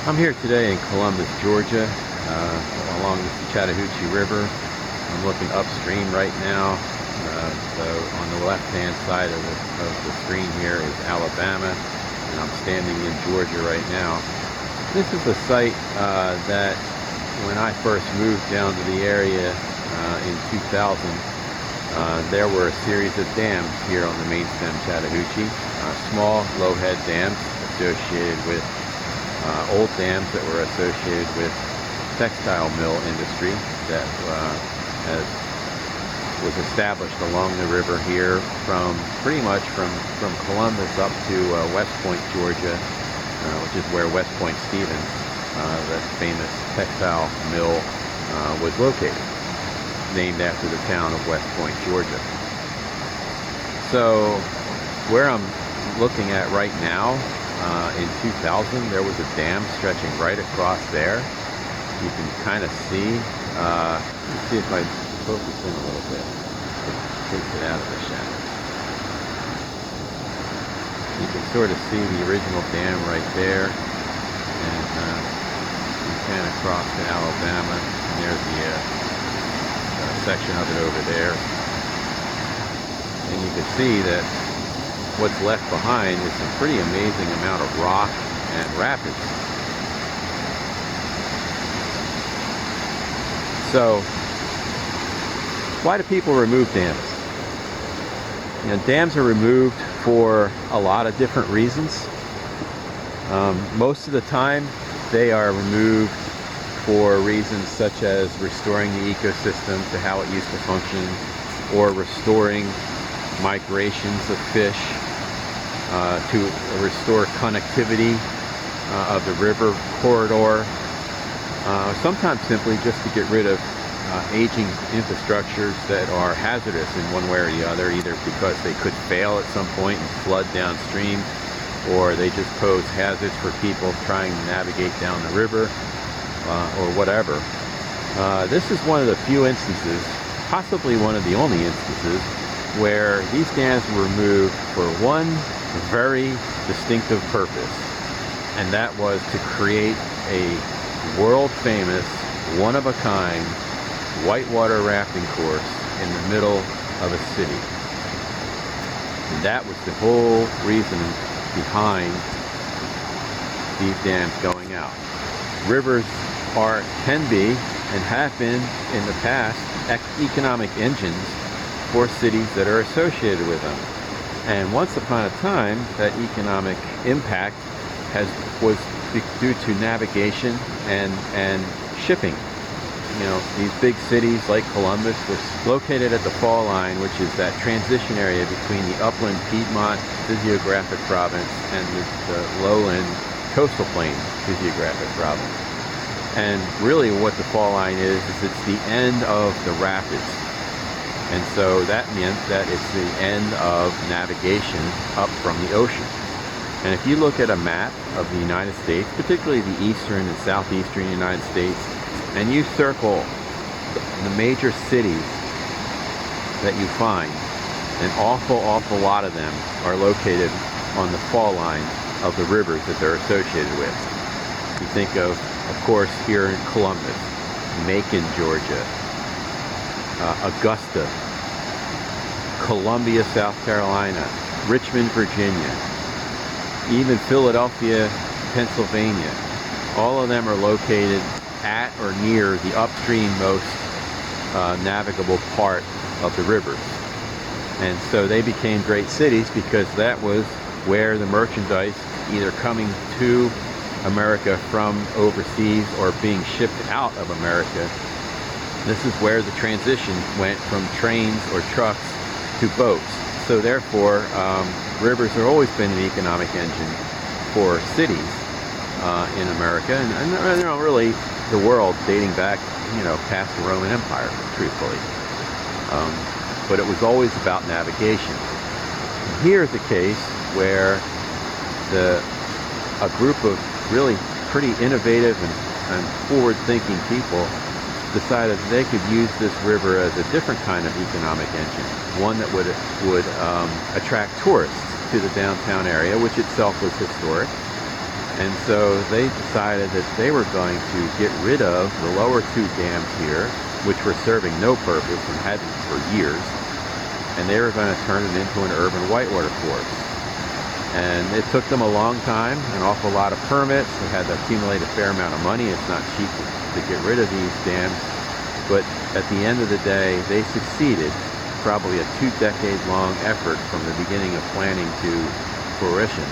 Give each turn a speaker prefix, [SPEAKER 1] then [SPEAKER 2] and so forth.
[SPEAKER 1] I'm here today in Columbus, Georgia, along the Chattahoochee River. I'm looking upstream right now. So on the left-hand side of the screen here is Alabama, and I'm standing in Georgia right now. This is a site that when I first moved down to the area in 2000, there were a series of dams here on the main stem Chattahoochee, small low-head dams associated with old dams that were associated with textile mill industry that was established along the river here from pretty much from Columbus up to West Point, Georgia, which is where West Point Stevens, that famous textile mill, was located, named after the town of West Point, Georgia. So where I'm looking at right now, in 2000, there was a dam stretching right across there. You can kind of see, let's see if I focus in a little bit. It takes it out of the shadow. You can sort of see the original dam right there, and you pan across to Alabama, and there's the section of it over there. And you can see that what's left behind is some pretty amazing amount of rock and rapids. So, why do people remove dams? You know, dams are removed for a lot of different reasons. Most of the time, they are removed for reasons such as restoring the ecosystem to how it used to function, or restoring migrations of fish, to restore connectivity of the river corridor, sometimes simply just to get rid of aging infrastructures that are hazardous in one way or the other, either because they could fail at some point and flood downstream, or they just pose hazards for people trying to navigate down the river, or whatever. This is one of the few instances, possibly one of the only instances, where these dams were removed for one very distinctive purpose, and that was to create a world-famous, one-of-a-kind whitewater rafting course in the middle of a city. And that was the whole reason behind these dams going out. Rivers can be and have been in the past economic engines for cities that are associated with them. And once upon a time, that economic impact was due to navigation and shipping. You know, these big cities like Columbus was located at the fall line, which is that transition area between the upland Piedmont physiographic province and the lowland coastal plain physiographic province. And really what the fall line is it's the end of the rapids. And so that meant that it's the end of navigation up from the ocean. And if you look at a map of the United States, particularly the eastern and southeastern United States, and you circle the major cities that you find, an awful lot of them are located on the fall line of the rivers that they're associated with. You think of course, here in Columbus, Macon, Georgia, Augusta, Columbia, South Carolina, Richmond, Virginia, even Philadelphia, Pennsylvania. All of them are located at or near the upstream most navigable part of the rivers. And so they became great cities because that was where the merchandise either coming to America from overseas or being shipped out of America. This is where the transition went from trains or trucks to boats. So therefore, rivers have always been an economic engine for cities in America, and you know, really the world, dating back, you know, past the Roman Empire, truthfully. But it was always about navigation. Here's a case where a group of really pretty innovative and forward-thinking people decided they could use this river as a different kind of economic engine, one that would attract tourists to the downtown area, which itself was historic, And so they decided that they were going to get rid of the lower two dams here, which were serving no purpose and hadn't for years, and they were going to turn it into an urban whitewater forest. And it took them a long time, an awful lot of permits. They had to accumulate a fair amount of money. It's not cheap to get rid of these dams. But at the end of the day, they succeeded. Probably a 2-decade-long effort from the beginning of planning to fruition.